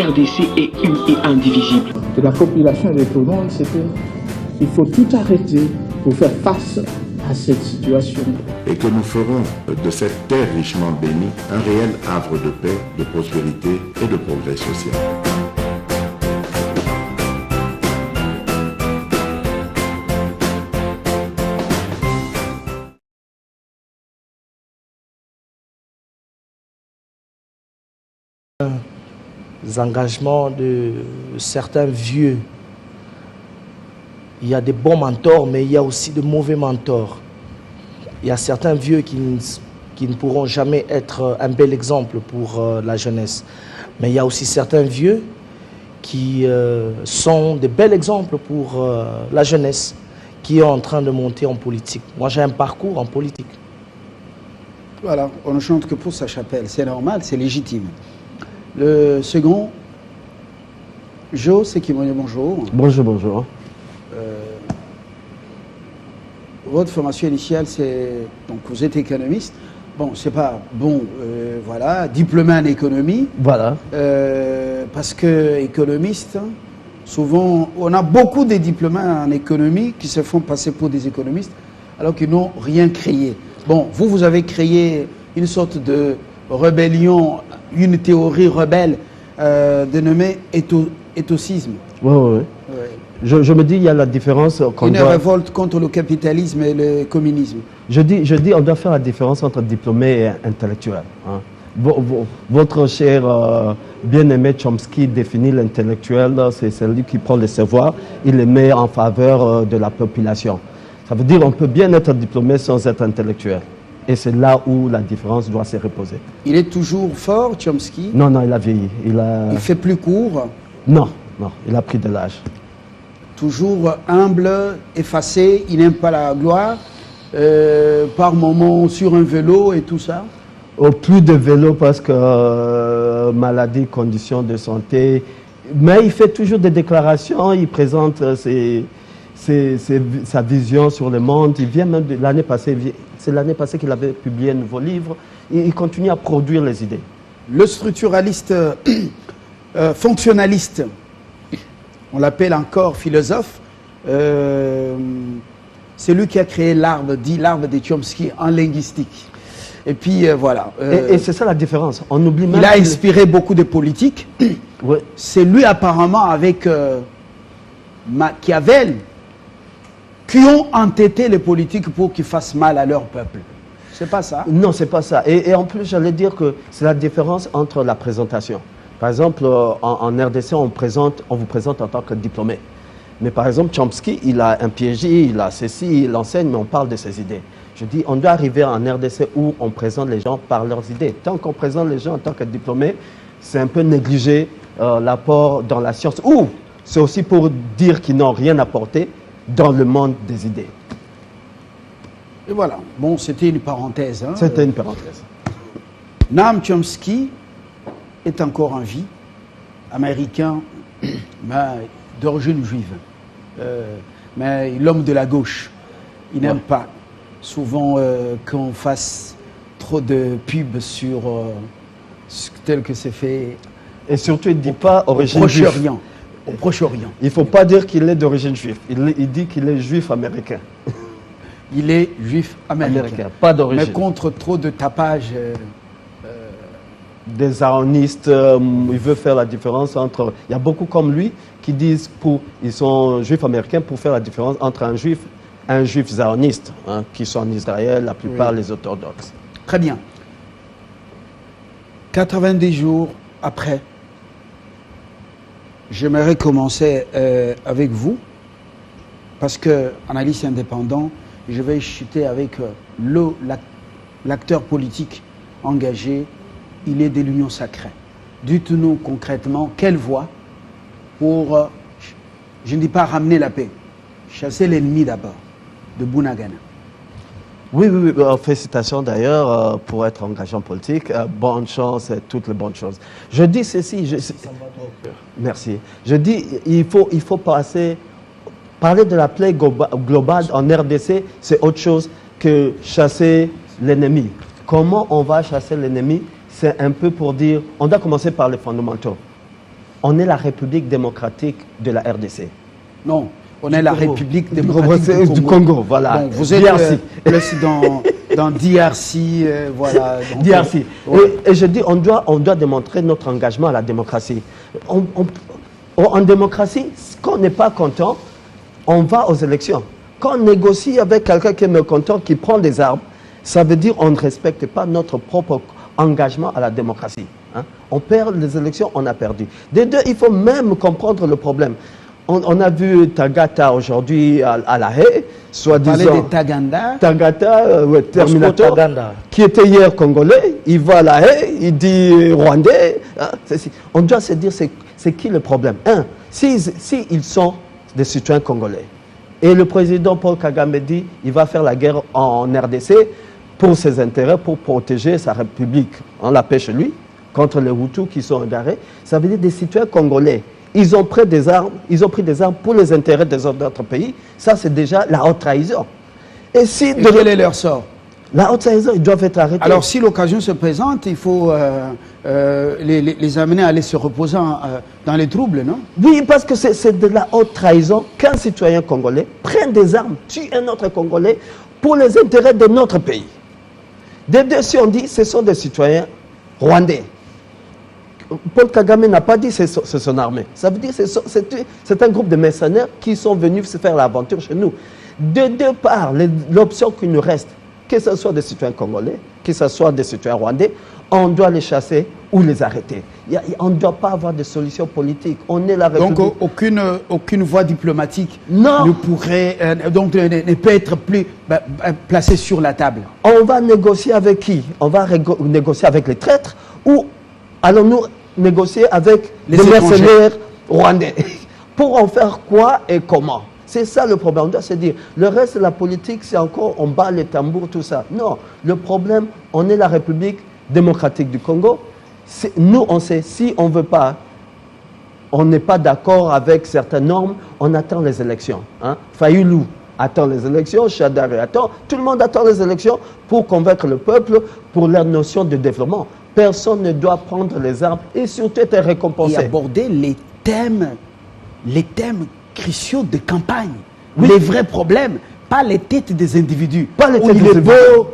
RDC est une et indivisible. De la population de Toulon, c'était il faut tout arrêter pour faire face à cette situation. Et que nous ferons de cette terre richement bénie un réel havre de paix, de prospérité et de progrès social. Les engagements de certains vieux. Il y a des bons mentors, mais il y a aussi de mauvais mentors. Il y a certains vieux qui ne pourront jamais être un bel exemple pour la jeunesse. Mais il y a aussi certains vieux qui sont de bels exemples pour la jeunesse qui est en train de monter en politique. Moi, j'ai un parcours en politique. Voilà, on ne chante que pour sa chapelle. C'est normal, c'est légitime. Le second, Jo, c'est qui m'a dit bonjour. Bonjour, bonjour. Votre formation initiale, c'est... Donc, vous êtes économiste. Bon, c'est pas bon, voilà, diplômé en économie. Voilà. Parce que économiste, souvent, on a beaucoup de diplômés en économie qui se font passer pour des économistes alors qu'ils n'ont rien créé. Bon, vous avez créé une sorte de rébellion, une théorie rebelle dénommée éthocisme. Oui, oui, oui. Ouais. Je me dis, il y a la différence. Une révolte contre le capitalisme et le communisme. Je dis, on doit faire la différence entre diplômé et intellectuel. Hein. Votre cher bien-aimé Chomsky définit l'intellectuel, c'est celui qui prend le savoir, il le met en faveur de la population. Ça veut dire qu'on peut bien être diplômé sans être intellectuel. Et c'est là où la différence doit se reposer. Il est toujours fort, Chomsky? Non, non, il a vieilli. Il fait plus court? Non, non, il a pris de l'âge. Toujours humble, effacé, il n'aime pas la gloire, par moments sur un vélo et tout ça? Plus de vélo parce que maladie, conditions de santé. Mais il fait toujours des déclarations, il présente sa vision sur le monde. Il vient même l'année passée, c'est l'année passée qu'il avait publié un nouveau livre. Il continue à produire les idées. Le structuraliste fonctionnaliste, on l'appelle encore philosophe, c'est lui qui a créé l'arbre, dit l'arbre de Chomsky en linguistique. Et puis voilà. Et c'est ça la différence. On oublie même. Il a inspiré beaucoup de politiques. Oui. C'est lui apparemment avec Machiavel qui ont entêté les politiques pour qu'ils fassent mal à leur peuple. C'est pas ça? Non, c'est pas ça. Et en plus, j'allais dire que c'est la différence entre la présentation. Par exemple, en RDC, on vous présente en tant que diplômé. Mais par exemple, Chomsky, il a un PhD, il a ceci, il enseigne, mais on parle de ses idées. Je dis, on doit arriver en RDC où on présente les gens par leurs idées. Tant qu'on présente les gens en tant que diplômés, c'est un peu négliger l'apport dans la science. Ou c'est aussi pour dire qu'ils n'ont rien apporté dans le monde des idées. Et voilà. Bon, c'était une parenthèse. Hein. C'était une parenthèse. Noam Chomsky est encore en vie, américain, mais d'origine juive. Mais l'homme de la gauche, il n'aime pas souvent qu'on fasse trop de pubs sur tel que c'est fait. Et surtout, il ne dit pas origine juive. Au Proche-Orient. Il ne faut pas dire qu'il est d'origine juive. Il dit qu'il est juif américain. Il est juif américain. Pas d'origine. Mais contre trop de tapage. Des zionistes, il veut faire la différence entre... Il y a beaucoup comme lui qui disent ils sont juifs américains pour faire la différence entre un juif zioniste, hein, qui sont en Israël, la plupart les orthodoxes. Très bien. 90 jours après, j'aimerais commencer avec vous, parce que, analyste indépendant, je vais chuter avec l'acteur politique engagé. Il est de l'Union sacrée. Dites-nous concrètement quelle voie pour, je ne dis pas ramener la paix, chasser l'ennemi d'abord, de Bunagana. Oui, félicitations d'ailleurs pour être engagé en politique. Bonne chance et toutes les bonnes choses. Je dis ceci, merci. Je dis, il faut parler de la plaie globale en RDC, c'est autre chose que chasser l'ennemi. Comment on va chasser l'ennemi? C'est un peu pour dire, on doit commencer par les fondamentaux. On est la République démocratique de la RDC. Non, on est la République du démocratique du Congo, voilà. Bon, vous êtes plus dans DRC, voilà. Donc, DRC. Ouais. Et je dis, on doit démontrer notre engagement à la démocratie. En démocratie, quand on n'est pas content, on va aux élections. Quand on négocie avec quelqu'un qui est mécontent, qui prend des armes, ça veut dire qu'on ne respecte pas notre propre engagement à la démocratie. Hein. On perd les élections, on a perdu. Des deux, il faut même comprendre le problème. On a vu Tagata aujourd'hui à La Haye, soi-disant. Parler de Taganda. Tagata, Terminator, qui était hier congolais, il va à La Haye, il dit rwandais. Hein, on doit se dire, c'est qui le problème? Un, si ils sont des citoyens congolais, et le président Paul Kagame dit, il va faire la guerre en RDC pour ses intérêts, pour protéger sa république, on la paix chez lui, contre les Hutus qui sont égarés, ça veut dire des citoyens congolais. Ils ont pris des armes pour les intérêts des autres pays. Ça, c'est déjà la haute trahison. Et quel est leur sort? La haute trahison, ils doivent être arrêtés. Alors, si l'occasion se présente, il faut les amener à aller se reposer dans les troubles, non? Oui, parce que c'est de la haute trahison qu'un citoyen congolais prenne des armes, tue un autre Congolais pour les intérêts de notre pays. Des deux, si on dit ce sont des citoyens rwandais. Paul Kagame n'a pas dit c'est son armée. Ça veut dire que c'est un groupe de mercenaires qui sont venus se faire l'aventure chez nous. De deux parts, l'option qui nous reste, que ce soit des citoyens congolais, que ce soit des citoyens rwandais, on doit les chasser ou les arrêter. On ne doit pas avoir de solution politique. On est la République. Donc aucune voie diplomatique non. ne pourrait, ne peut être plus placée sur la table. On va négocier avec qui? On va négocier avec les traîtres ou allons-nous négocier avec les mercenaires rwandais? Pour en faire quoi et comment? C'est ça le problème. On doit se dire, le reste de la politique, c'est encore, on bat les tambours, tout ça. Non, le problème, on est la République démocratique du Congo. Nous, on sait, si on ne veut pas, on n'est pas d'accord avec certaines normes, on attend les élections. Hein? Fayoulou attend les élections, Chadari attend, tout le monde attend les élections pour convaincre le peuple pour leur notion de développement. Personne ne doit prendre les armes et surtout être récompensé. Et aborder les thèmes cruciaux de campagne, oui. Les vrais problèmes, pas les têtes des individus. Pas les têtes il des est beau,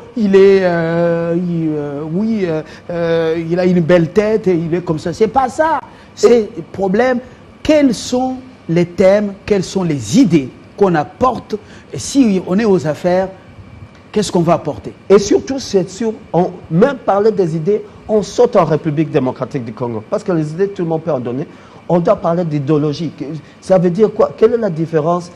il a une belle tête, et il est comme ça. C'est pas ça. C'est le problème. Quels sont les thèmes, quelles sont les idées qu'on apporte? Et si on est aux affaires, qu'est-ce qu'on va apporter? Et surtout, c'est sûr, même parler des idées, on saute en République démocratique du Congo. Parce que les idées, tout le monde peut en donner. On doit parler d'idéologie. Ça veut dire quoi? Quelle est la différence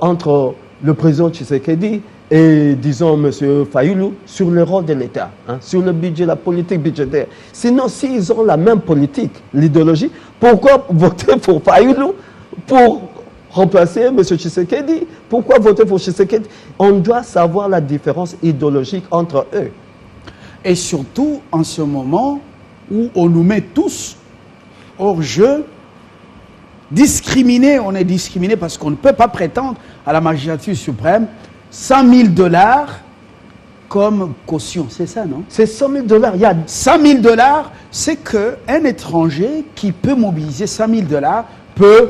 entre le président Tshisekedi et, disons, M. Fayoulou sur le rôle de l'État, hein, sur le budget, la politique budgétaire? Sinon, s'ils ont la même politique, l'idéologie, pourquoi voter pour Fayoulou pour remplacer M. Tshisekedi? Pourquoi voter pour Tshisekedi? On doit savoir la différence idéologique entre eux. Et surtout, en ce moment où on nous met tous hors jeu, discriminés, on est discriminés parce qu'on ne peut pas prétendre à la magistrature suprême 100 000 $ comme caution. C'est ça, non? C'est 100 000 $. Il y a 100 000 $, c'est qu'un étranger qui peut mobiliser 100 000 $ peut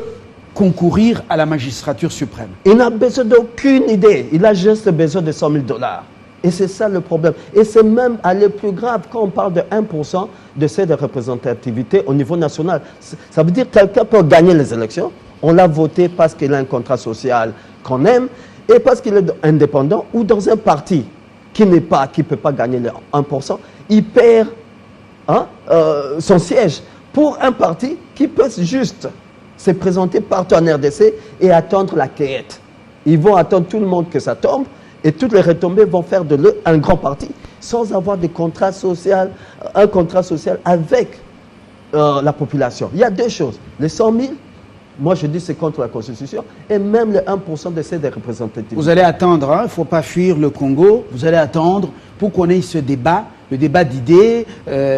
concourir à la magistrature suprême. Il n'a besoin d'aucune idée. Il a juste besoin de 100 000 $. Et c'est ça le problème. Et c'est même aller plus grave quand on parle de 1% de cette représentativité au niveau national. Ça veut dire que quelqu'un peut gagner les élections. On l'a voté parce qu'il a un contrat social qu'on aime et parce qu'il est indépendant ou dans un parti qui ne peut pas gagner les 1%. Il perd son siège pour un parti qui peut juste se présenter partout en RDC et attendre la cueillette. Ils vont attendre tout le monde que ça tombe. Et toutes les retombées vont faire de l'eux un grand parti sans avoir de contrat social, un contrat social avec la population. Il y a deux choses. Les 100 000, moi je dis c'est contre la Constitution, et même les 1% de ces représentatifs. Vous allez attendre, il ne faut pas fuir le Congo, vous allez attendre pour qu'on ait ce débat, le débat d'idées,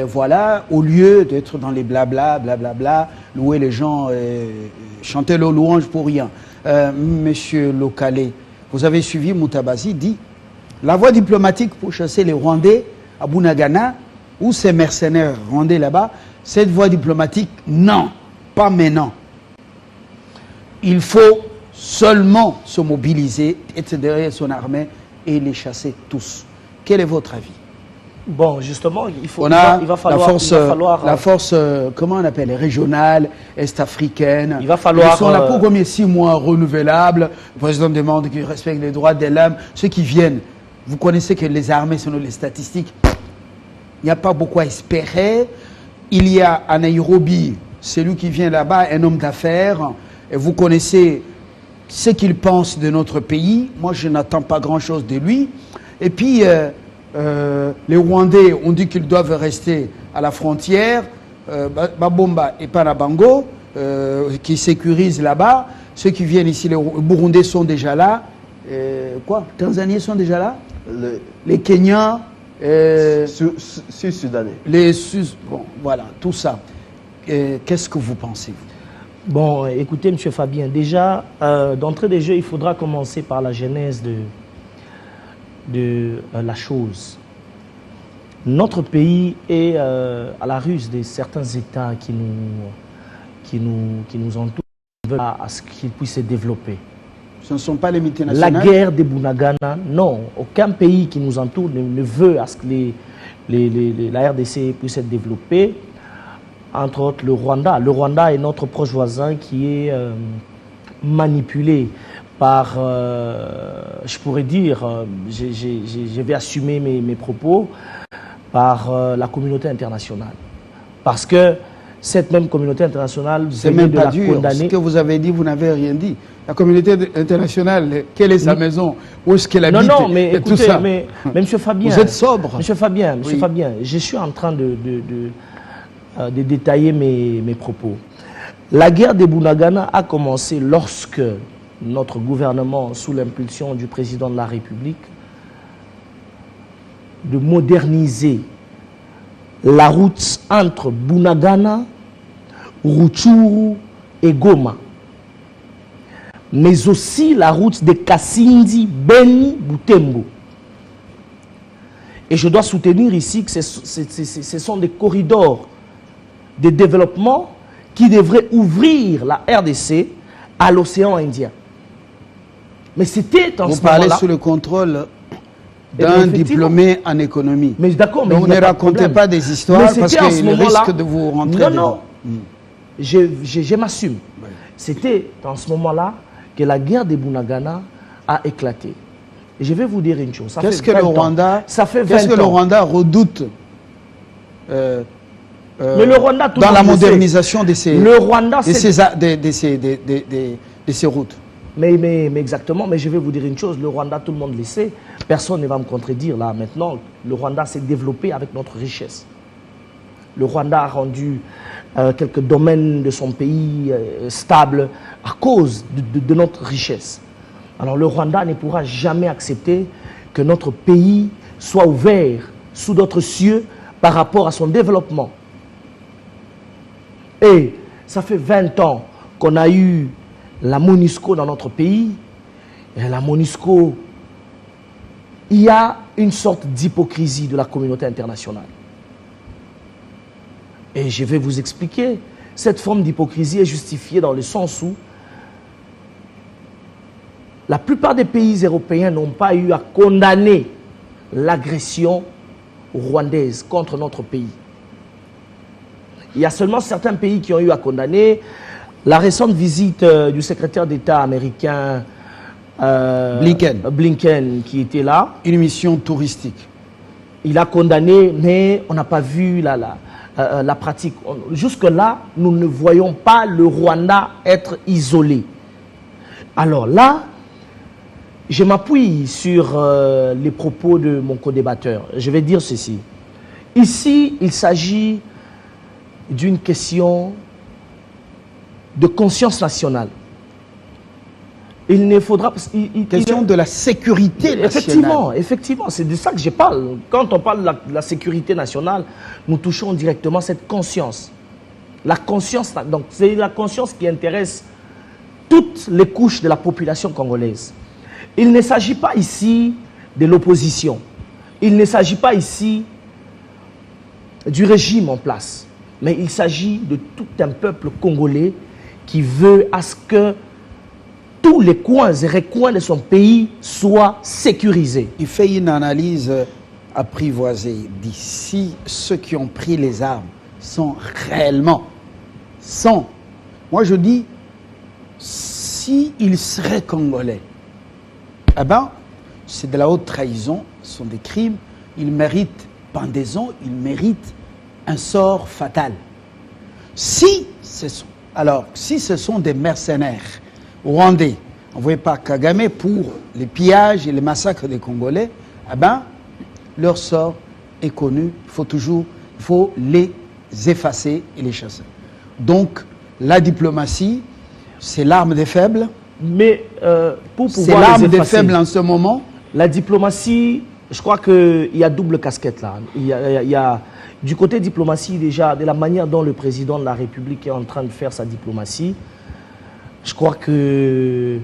voilà, au lieu d'être dans les blabla, blablabla, louer les gens, chanter leurs louanges pour rien. Monsieur Lokale, vous avez suivi Moutabazi dit la voie diplomatique pour chasser les Rwandais à Bunagana ou ces mercenaires rwandais là-bas, cette voie diplomatique, non, pas maintenant. Il faut seulement se mobiliser, être derrière son armée et les chasser tous. Quel est votre avis? Bon, justement, il va falloir la force, comment on appelle, régionale, est-africaine. Il va falloir... Ils sont là pour combien 6 mois renouvelables. Le président demande qu'ils respectent les droits de l'homme. Ceux qui viennent, vous connaissez que les armées, selon les statistiques, il n'y a pas beaucoup à espérer. Il y a à Nairobi, celui qui vient là-bas, un homme d'affaires, et vous connaissez ce qu'il pense de notre pays. Moi, je n'attends pas grand-chose de lui. Et puis... les Rwandais ont dit qu'ils doivent rester à la frontière, Babomba et Panabango, qui sécurisent là-bas. Ceux qui viennent ici, les Burundais sont déjà là. Tanzaniens sont déjà là. Les Kenyans. Sud-Soudanais. Bon, voilà, tout ça. Qu'est-ce que vous pensez? Bon, écoutez, M. Fabien, déjà, d'entrée des jeux, il faudra commencer par la genèse de la chose. Notre pays est à la ruse de certains États qui nous entourent, veulent à ce qu'ils puissent se développer. Ce ne sont pas les multinationales. La guerre des Bunagana, non. Aucun pays qui nous entoure ne veut à ce que la RDC puisse être développée. Entre autres, le Rwanda. Le Rwanda est notre proche voisin qui est manipulé par, je pourrais dire, je vais assumer mes propos, par la communauté internationale. Parce que cette même communauté internationale c'est même pas dur. Ce que vous avez dit, vous n'avez rien dit. La communauté internationale, quelle est sa maison? Où est-ce qu'elle habite? Non, mais écoutez, tout ça. Mais M. Fabien... Vous êtes sobre. M. Fabien, je suis en train de détailler mes propos. La guerre des Bunagana a commencé lorsque notre gouvernement, sous l'impulsion du président de la République, de moderniser la route entre Bunagana, Rutshuru et Goma, mais aussi la route de Kasindi, Beni, Butembo. Et je dois soutenir ici que ce sont des corridors de développement qui devraient ouvrir la RDC à l'océan Indien. Mais c'était en ce moment-là... Vous parlez sous le contrôle d'un diplômé en économie. Mais d'accord, mais donc ne racontez pas des histoires parce qu'il risque de vous rentrer dedans. Je m'assume. Oui. C'était dans ce moment-là que la guerre des Bunagana a éclaté. Et je vais vous dire une chose. Qu'est-ce que le Rwanda redoute mais le Rwanda, dans la modernisation de ces routes? Mais exactement, mais je vais vous dire une chose, le Rwanda, tout le monde le sait, personne ne va me contredire là maintenant, le Rwanda s'est développé avec notre richesse. Le Rwanda a rendu quelques domaines de son pays stables à cause de notre richesse. Alors le Rwanda ne pourra jamais accepter que notre pays soit ouvert sous d'autres cieux par rapport à son développement. Et ça fait 20 ans qu'on a eu la MONUSCO dans notre pays. Et la MONUSCO, il y a une sorte d'hypocrisie de la communauté internationale. Et je vais vous expliquer. Cette forme d'hypocrisie est justifiée dans le sens où la plupart des pays européens n'ont pas eu à condamner l'agression rwandaise contre notre pays. Il y a seulement certains pays qui ont eu à condamner. La récente visite du secrétaire d'État américain Blinken qui était là. Une mission touristique. Il a condamné, mais on n'a pas vu la pratique. Jusque-là, nous ne voyons pas le Rwanda être isolé. Alors là, je m'appuie sur les propos de mon co-débatteur. Je vais dire ceci. Ici, il s'agit d'une question de conscience nationale. Il ne faudra... question de la sécurité nationale. Effectivement, c'est de ça que je parle. Quand on parle de la sécurité nationale, nous touchons directement cette conscience. La conscience, donc c'est la conscience qui intéresse toutes les couches de la population congolaise. Il ne s'agit pas ici de l'opposition. Il ne s'agit pas ici du régime en place. mais il s'agit de tout un peuple congolais qui veut à ce que tous les coins et recoins de son pays soient sécurisés. Il fait une analyse apprivoisée. Il dit si ceux qui ont pris les armes sont réellement, moi je dis, s'ils seraient congolais, eh ben, c'est de la haute trahison, ce sont des crimes, ils méritent pendaison, ils méritent un sort fatal. Si ce sont des mercenaires rwandais envoyés par Kagame pour les pillages et les massacres des Congolais, eh ben, leur sort est connu, il faut les effacer et les chasser. Donc, la diplomatie, c'est l'arme des faibles. Mais pour pouvoir c'est l'arme les des effacer, faibles en ce moment. la diplomatie, je crois qu'il y a double casquette là. Il y a du côté diplomatie déjà, de la manière dont le président de la République est en train de faire sa diplomatie, je crois que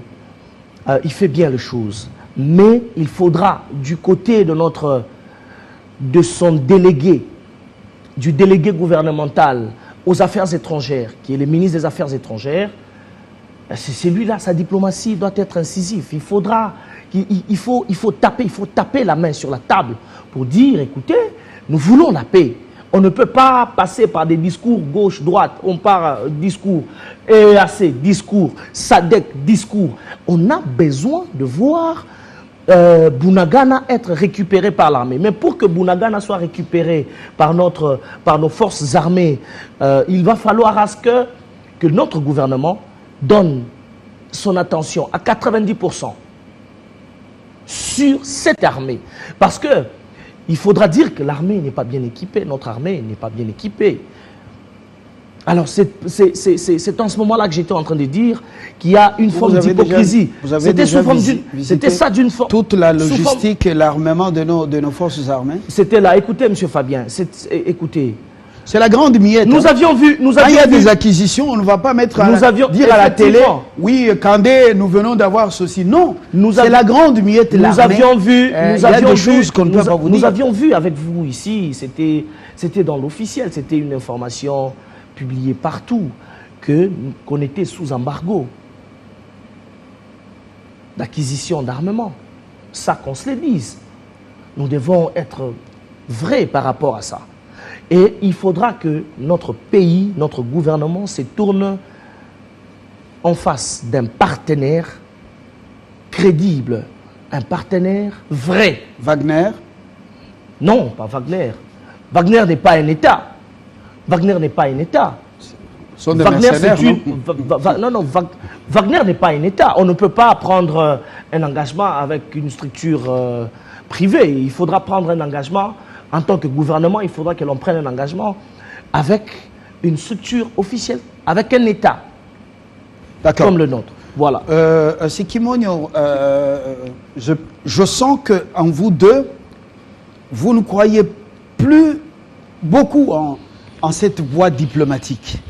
il fait bien les choses. Mais il faudra, du côté de son délégué, du délégué gouvernemental aux affaires étrangères, qui est le ministre des Affaires étrangères, c'est lui-là, sa diplomatie doit être incisive. Il faut taper la main sur la table pour dire, écoutez, nous voulons la paix. On ne peut pas passer par des discours gauche-droite. On part discours EAC, discours SADC, discours. On a besoin de voir Bunagana être récupéré par l'armée. Mais pour que Bunagana soit récupéré par nos forces armées, il va falloir à ce que notre gouvernement donne son attention à 90% sur cette armée. Parce que il faudra dire que l'armée n'est pas bien équipée, notre armée n'est pas bien équipée. Alors c'est en ce moment-là que j'étais en train de dire qu'il y a une forme d'hypocrisie. C'était ça d'une forme. Toute la logistique et l'armement de nos forces armées. C'était là. Écoutez, M. Fabien, écoutez. C'est la grande miette. Nous avions vu. Quand il y a des acquisitions, on ne va pas dire à la télé, oui, Kandé, nous venons d'avoir ceci. Non, c'est la grande miette. Nous avions vu. Il y a des choses qu'on ne peut pas vous dire. Nous avions vu avec vous ici, c'était dans l'officiel, c'était une information publiée partout, qu'on était sous embargo d'acquisition d'armement. Ça qu'on se le dise. Nous devons être vrais par rapport à ça. Et il faudra que notre pays, notre gouvernement se tourne en face d'un partenaire crédible, un partenaire vrai. Wagner? Non, pas Wagner. Wagner n'est pas un État. Wagner n'est pas un État. Ce sont des mercenaires, non, Wagner n'est pas un État. On ne peut pas prendre un engagement avec une structure privée. Il faudra prendre un engagement. En tant que gouvernement, il faudra que l'on prenne un engagement avec une structure officielle, avec un État comme le nôtre. Voilà. Sikimonyo, je sens qu'en vous deux, vous ne croyez plus beaucoup en cette voie diplomatique.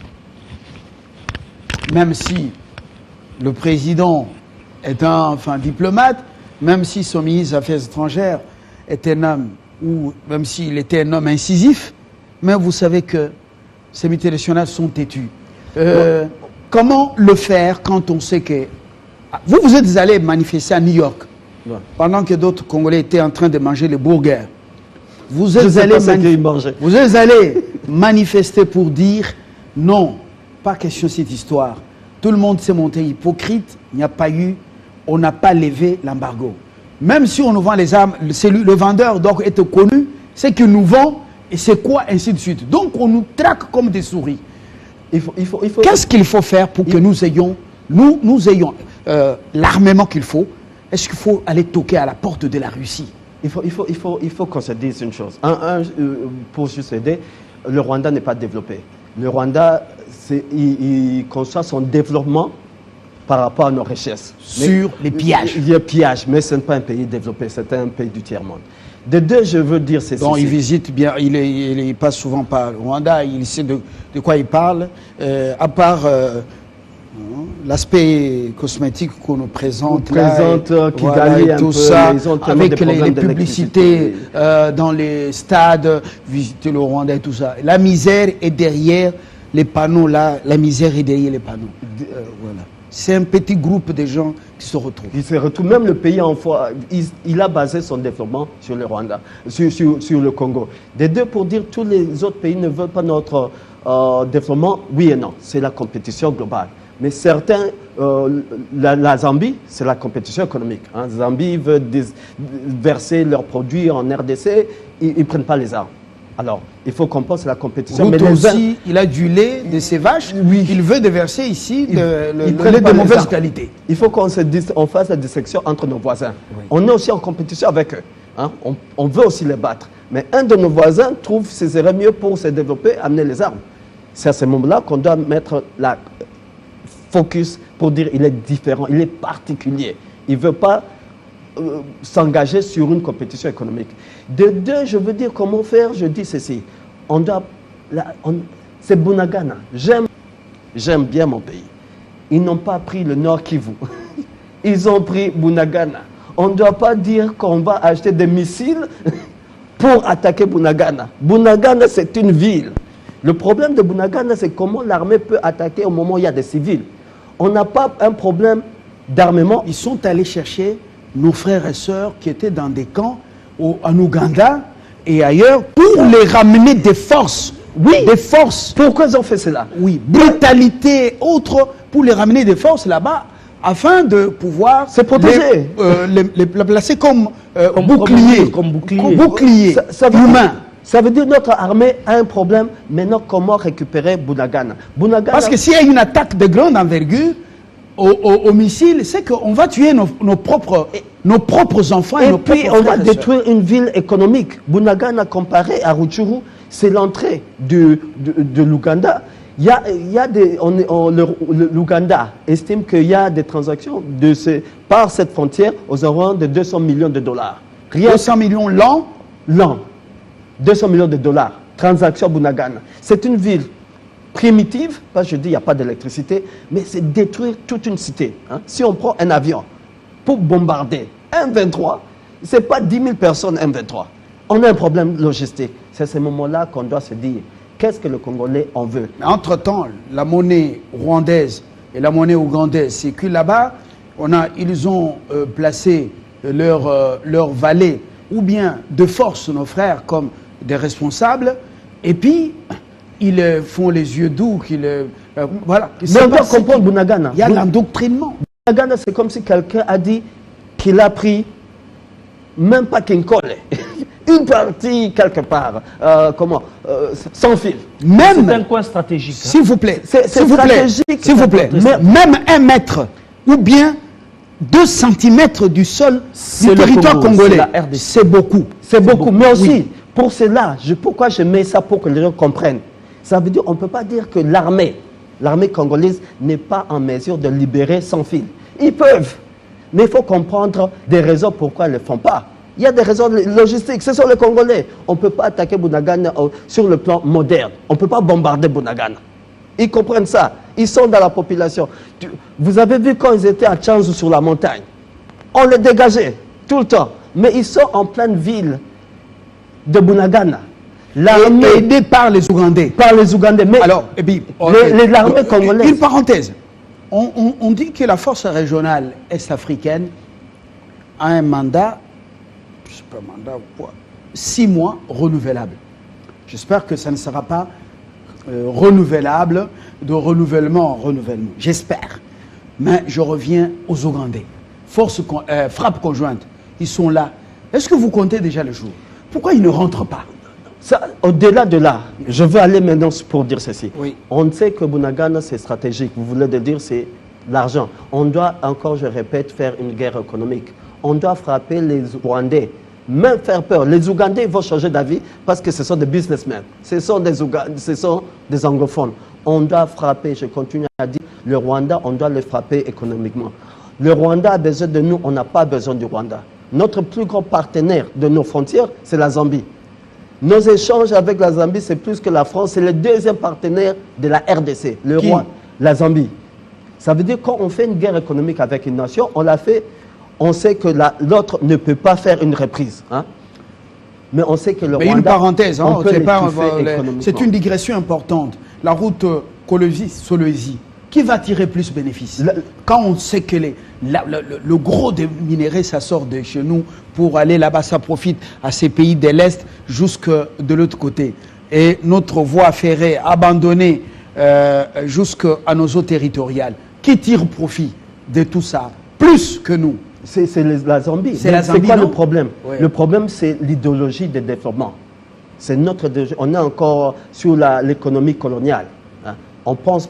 Même si le président est un diplomate, même si son ministre des Affaires étrangères est un homme, ou même s'il était un homme incisif, mais vous savez que ces multinationales sont têtues. Comment le faire quand on sait que... Vous êtes allé manifester à New York, pendant que d'autres Congolais étaient en train de manger les burgers. Vous êtes allé manifester pour dire non, pas question de cette histoire. Tout le monde s'est monté hypocrite, il n'y a pas eu, on n'a pas levé l'embargo. Même si on nous vend les armes, le vendeur doit être connu, c'est que nous vend et c'est quoi, ainsi de suite. Donc on nous traque comme des souris. Qu'est-ce qu'il faut faire pour que nous ayons l'armement qu'il faut? Est-ce qu'il faut aller toquer à la porte de la Russie? Il faut qu'on se dise une chose. Pour juste aider, le Rwanda n'est pas développé. Le Rwanda, il conçoit son développement par rapport à nos richesses. Sur les pillages. Il y a pillages, mais ce n'est pas un pays développé, c'est un pays du tiers-monde. De deux, je veux dire c'est ceci. Il visite bien, il passe souvent par le Rwanda, il sait de quoi il parle, à part l'aspect cosmétique qu'on nous présente, On présente Kigali et tout un peu, ça, ils ont tellement avec des problèmes les d'électricité. publicités dans les stades, visiter le Rwanda et tout ça. La misère est derrière les panneaux là, la misère est derrière les panneaux. Voilà. C'est un petit groupe de gens qui se retrouvent. Il se retrouve, même le pays en foi, il a basé son développement sur le Rwanda, sur le Congo. Des deux, pour dire tous les autres pays ne veulent pas notre développement, oui et non, c'est la compétition globale. Mais certains, la Zambie, c'est la compétition économique. Hein. Zambie veut verser leurs produits en RDC, ils ne prennent pas les armes. Alors, il faut comprendre, c'est la compétition. Mais aussi, il a du lait de ses vaches, oui. Il veut déverser ici le lait pas de les mauvaise armes. qualité. Il faut qu'on fasse la dissection entre nos voisins. Oui. On est aussi en compétition avec eux. Hein. On veut aussi les battre. Mais un de nos voisins trouve que ce serait mieux pour se développer, amener les armes. C'est à ce moment-là qu'on doit mettre la focus pour dire il est différent, il est particulier. Il ne veut pas s'engager sur une compétition économique. De deux, je veux dire comment faire, je dis ceci. C'est Bunagana. J'aime bien mon pays. Ils n'ont pas pris le Nord Kivu. Ils ont pris Bunagana. On ne doit pas dire qu'on va acheter des missiles pour attaquer Bunagana. Bunagana, c'est une ville. Le problème de Bunagana, c'est comment l'armée peut attaquer au moment où il y a des civils. On n'a pas un problème d'armement. Ils sont allés chercher nos frères et sœurs qui étaient dans des camps en Ouganda et ailleurs pour les ramener des forces. Oui. Des forces. Pourquoi ils ont fait cela? Oui. Brutalité, autre, pour les ramener des forces là-bas afin de pouvoir se protéger. Les placer comme bouclier. Comme bouclier. Bouclier humain. Ça veut dire que notre armée a un problème. Maintenant, comment récupérer Bunagana? Parce que s'il y a une attaque de grande envergure au missile, c'est qu'on va tuer nos propres enfants et nos propres frères. Et puis, on va détruire une ville économique. Bunagana, comparé à Rutshuru, c'est l'entrée de l'Ouganda. L'Ouganda estime qu'il y a des transactions par cette frontière aux environs de 200 millions de dollars. 200 millions l'an? L'an. 200 millions de dollars. Transaction Bunagana. C'est une ville primitive, parce que je dis il n'y a pas d'électricité, mais c'est détruire toute une cité. Hein. Si on prend un avion pour bombarder M23, ce n'est pas 10 000 personnes M23. On a un problème logistique. C'est à ce moment-là qu'on doit se dire, qu'est-ce que le Congolais en veut? Mais entre-temps, la monnaie rwandaise et la monnaie ougandaise circulent là-bas. Ils ont placé leur valet, ou bien de force nos frères comme des responsables, et puis ils font les yeux doux, voilà. Mais on doit comprendre Bunagana. Il y a l'endoctrinement. Bunagana, c'est comme si quelqu'un a dit qu'il a pris, même pas Kinkole, une partie quelque part, sans fil. C'est un coin stratégique. S'il vous plaît, s'il vous plaît, même 1 mètre, ou bien 2 centimètres du sol du territoire congolais, c'est beaucoup. C'est beaucoup, mais aussi, pour cela, pourquoi je mets ça pour que les gens comprennent? Ça veut dire qu'on ne peut pas dire que l'armée congolaise n'est pas en mesure de libérer sans fil. Ils peuvent, mais il faut comprendre des raisons pourquoi ils ne le font pas. Il y a des raisons logistiques, ce sont les Congolais. On ne peut pas attaquer Bunagana sur le plan moderne. On ne peut pas bombarder Bunagana. Ils comprennent ça. Ils sont dans la population. Vous avez vu quand ils étaient à Tchanzu sur la montagne. On les dégageait tout le temps. Mais ils sont en pleine ville de Bunagana. Aidés par les Ougandais. Par les Ougandais. Mais alors, et puis, l'armée congolaise. Une parenthèse. On dit que la force régionale est-africaine a un mandat, je sais pas, 6 mois renouvelable. J'espère que ça ne sera pas renouvelable, de renouvellement en renouvellement. J'espère. Mais je reviens aux Ougandais. Frappe conjointe. Ils sont là. Est-ce que vous comptez déjà le jour? Pourquoi ils ne rentrent pas? Au-delà de là, je veux aller maintenant pour dire ceci. Oui. On sait que Bunagana, c'est stratégique. Vous voulez le dire, c'est l'argent. On doit, encore je répète, faire une guerre économique. On doit frapper les Rwandais, même faire peur. Les Ougandais vont changer d'avis parce que ce sont des businessmen. Ce sont des anglophones. On doit frapper, je continue à dire, le Rwanda, on doit le frapper économiquement. Le Rwanda a besoin de nous, on n'a pas besoin du Rwanda. Notre plus grand partenaire de nos frontières, c'est la Zambie. Nos échanges avec la Zambie, c'est plus que la France. C'est le deuxième partenaire de la RDC, la Zambie. Ça veut dire quand on fait une guerre économique avec une nation, on l'a fait, on sait que l'autre ne peut pas faire une reprise. Hein? Mais on sait que le Rwanda... une parenthèse, hein, économiquement. c'est une digression importante. La route Kolwezi-Solwezi, qui va tirer plus bénéfice quand on sait que le gros des minéraux, ça sort de chez nous pour aller là-bas, ça profite à ces pays de l'Est jusque de l'autre côté. Et notre voie ferrée abandonnée jusqu'à nos eaux territoriales, qui tire profit de tout ça, plus que nous? C'est la Zambie. C'est quoi le problème? Oui. Le problème, c'est l'idéologie de développement. C'est notre... On est encore sur l'économie coloniale. Hein. On pense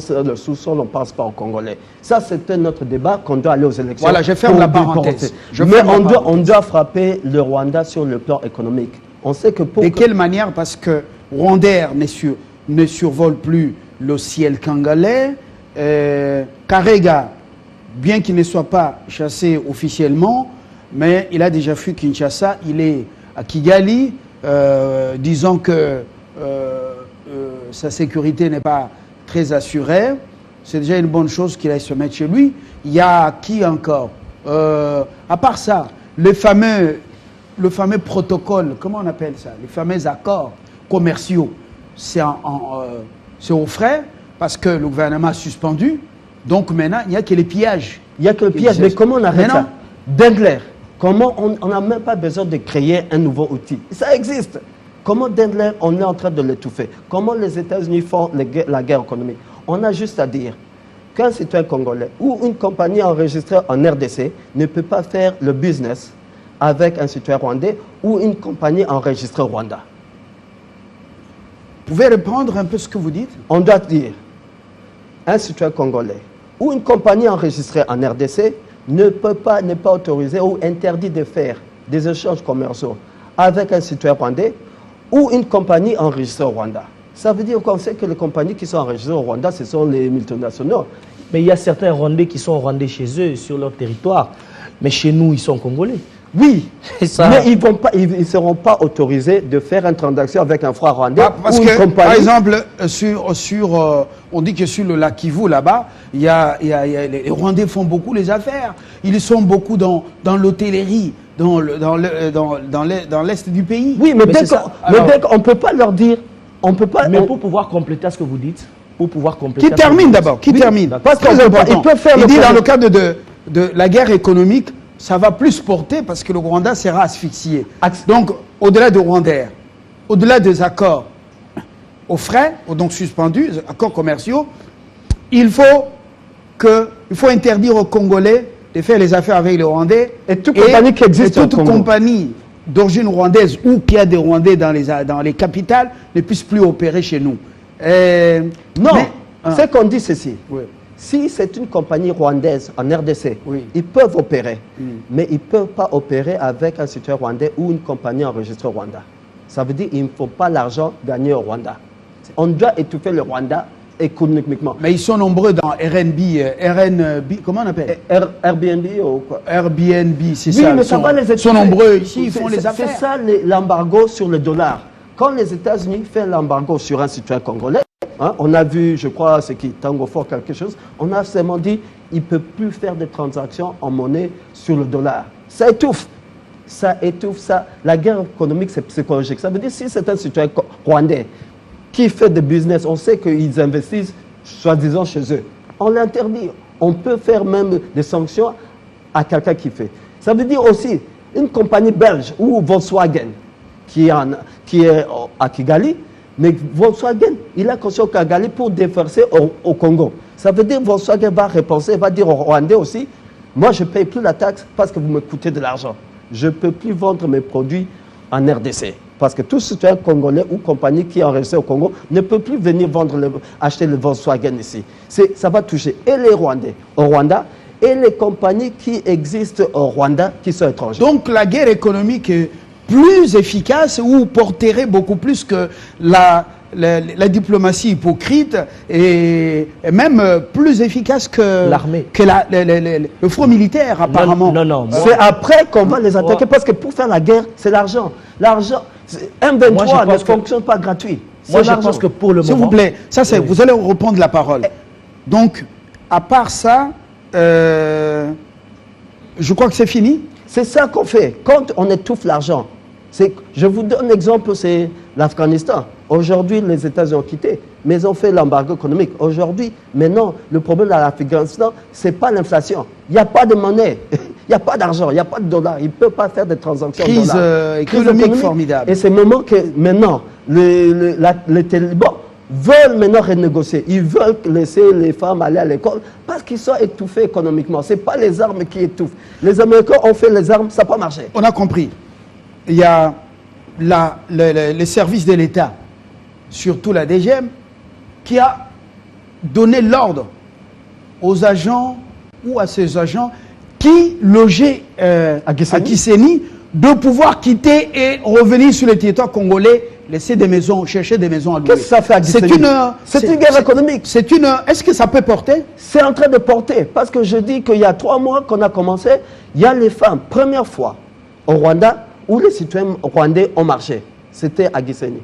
le sous-sol, on ne pense pas aux Congolais. Ça, c'était notre débat qu'on doit aller aux élections. Voilà, je ferme la parenthèse. Mais on doit frapper le Rwanda sur le plan économique. On sait que de quelle manière? Parce que Rwanda ne survole plus le ciel congolais. Karega, bien qu'il ne soit pas chassé officiellement, mais il a déjà fui Kinshasa, il est à Kigali, disant que sa sécurité n'est pas très assurée. C'est déjà une bonne chose qu'il aille se mettre chez lui. Il y a qui encore? À part ça, le fameux protocole, comment on appelle ça? Les fameux accords commerciaux, c'est aux frais, parce que le gouvernement a suspendu. Donc maintenant, il n'y a que les pillages. Il n'y a que le pillage. Mais comment on arrête ça? Dendler, comment on n'a même pas besoin de créer un nouveau outil? Ça existe. Comment Dendler, on est en train de l'étouffer? Comment les États-Unis font la guerre économique? On a juste à dire qu'un citoyen congolais ou une compagnie enregistrée en RDC ne peut pas faire le business avec un citoyen rwandais ou une compagnie enregistrée au Rwanda. Vous pouvez reprendre un peu ce que vous dites? On doit dire un citoyen congolais ou une compagnie enregistrée en RDC n'est pas autorisé ou interdit de faire des échanges commerciaux avec un citoyen rwandais ou une compagnie enregistrée au Rwanda. Ça veut dire qu'on sait que les compagnies qui sont enregistrées au Rwanda, ce sont les multinationaux. Mais il y a certains Rwandais qui sont rwandais chez eux, sur leur territoire. Mais chez nous, ils sont congolais. Oui, ça... mais ils ne seront pas autorisés de faire une transaction avec un frère rwandais parce ou une que, compagnie. par exemple, on dit que sur le lac Kivu, là-bas, les Rwandais font beaucoup les affaires. Ils sont beaucoup dans l'hôtellerie, dans l'est du pays. Oui, mais dès qu'on ne peut pas leur dire... On peut pas, mais pour pouvoir compléter ce que vous dites, Qui termine d'abord, termine. Parce très important. Il dit dans le cadre de la guerre économique, ça va plus porter parce que le Rwanda sera asphyxié. Donc, au-delà de Rwanda, au-delà des accords aux frais, donc suspendus, accords commerciaux, il faut interdire aux Congolais de faire les affaires avec les Rwandais. Et toute compagnie qui existe et toute compagnie d'origine rwandaise ou qui a des Rwandais dans les capitales ne puisse plus opérer chez nous. Non, c'est qu'on dit ceci. Oui. Si c'est une compagnie rwandaise en RDC, oui, ils peuvent opérer, mais ils ne peuvent pas opérer avec un citoyen rwandais ou une compagnie enregistrée au Rwanda. Ça veut dire qu'il ne faut pas l'argent gagné au Rwanda. On doit étouffer le Rwanda économiquement. Mais ils sont nombreux dans RNB, comment on appelle Airbnb ou quoi? Airbnb, c'est oui, ça. Mais ça va les États-Unis sont nombreux ici, ils font les affaires. C'est ça l'embargo sur le dollar. Quand les États-Unis font l'embargo sur un citoyen congolais, hein, on a vu, je crois, c'est qui, Tango Fort, quelque chose, on a seulement dit il ne peut plus faire de transactions en monnaie sur le dollar. Ça étouffe. Ça étouffe ça. La guerre économique, c'est psychologique. Ça veut dire si c'est un citoyen rwandais qui fait des business, on sait qu'ils investissent, soi-disant, chez eux. On l'interdit. On peut faire même des sanctions à quelqu'un qui fait. Ça veut dire aussi, une compagnie belge ou Volkswagen qui est à Kigali, mais Volkswagen, il a conscience au Kigali pour déverser au Congo. Ça veut dire que Volkswagen va repenser, va dire aux Rwandais aussi, moi je ne paye plus la taxe parce que vous me coûtez de l'argent. Je ne peux plus vendre mes produits en RDC. Parce que tout citoyen congolais ou compagnie qui est enregistré au Congo ne peut plus venir acheter le Volkswagen ici. Ça va toucher et les Rwandais au Rwanda et les compagnies qui existent au Rwanda qui sont étrangères. Donc la guerre économique est plus efficace ou porterait beaucoup plus que la diplomatie hypocrite et même plus efficace que l'armée, que le front militaire apparemment. Non. C'est après qu'on va les attaquer parce que pour faire la guerre, c'est l'argent. L'argent, M23 ne fonctionne pas gratuit. Moi, je pense que pour le moment... S'il vous plaît, ça c'est, vous allez reprendre la parole. Donc, à part ça, je crois que c'est fini. C'est ça qu'on fait. Quand on étouffe l'argent, je vous donne un exemple, c'est l'Afghanistan. Aujourd'hui, les États-Unis ont quitté, mais ils ont fait l'embargo économique. Aujourd'hui, maintenant, le problème de l'Afghanistan, ce n'est pas l'inflation. Il n'y a pas de monnaie, il n'y a pas d'argent, il n'y a pas de dollars. Ils ne peuvent pas faire des transactions. Crise économique formidable. Et c'est le moment que maintenant, les talibans veulent maintenant renégocier. Ils veulent laisser les femmes aller à l'école parce qu'ils sont étouffés économiquement. Ce n'est pas les armes qui étouffent. Les Américains ont fait les armes, ça n'a pas marché. On a compris. Il y a les services de l'État, surtout la DGM, qui a donné l'ordre aux agents ou à ces agents qui logeaient à Gisenyi de pouvoir quitter et revenir sur le territoire congolais, laisser des maisons, chercher des maisons à louer. Qu'est-ce que ça fait à Gisenyi? C'est une guerre économique. Est-ce que ça peut porter? C'est en train de porter. Parce que je dis qu'il y a 3 mois qu'on a commencé, il y a les femmes, première fois au Rwanda, où les citoyens rwandais ont marché. C'était à Gisenyi.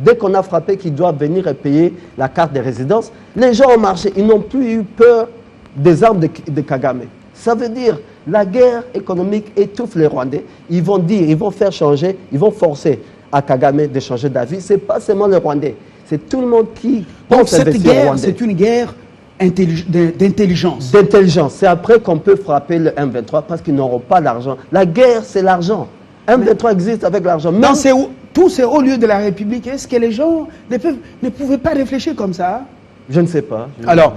Dès qu'on a frappé qu'ils doivent venir et payer la carte de résidence, les gens ont marché. Ils n'ont plus eu peur des armes de Kagame. Ça veut dire la guerre économique étouffe les Rwandais. Ils vont dire, ils vont faire changer, ils vont forcer à Kagame de changer d'avis. Ce n'est pas seulement les Rwandais. C'est tout le monde qui pense. Donc cette guerre, c'est une guerre d'intelligence. D'intelligence. C'est après qu'on peut frapper le M23 parce qu'ils n'auront pas d'argent. La guerre, c'est l'argent. M23 existe avec l'argent. Dans tous ces hauts lieux de la République, est-ce que les gens ne pouvaient pas réfléchir comme ça? Je ne sais pas. Alors,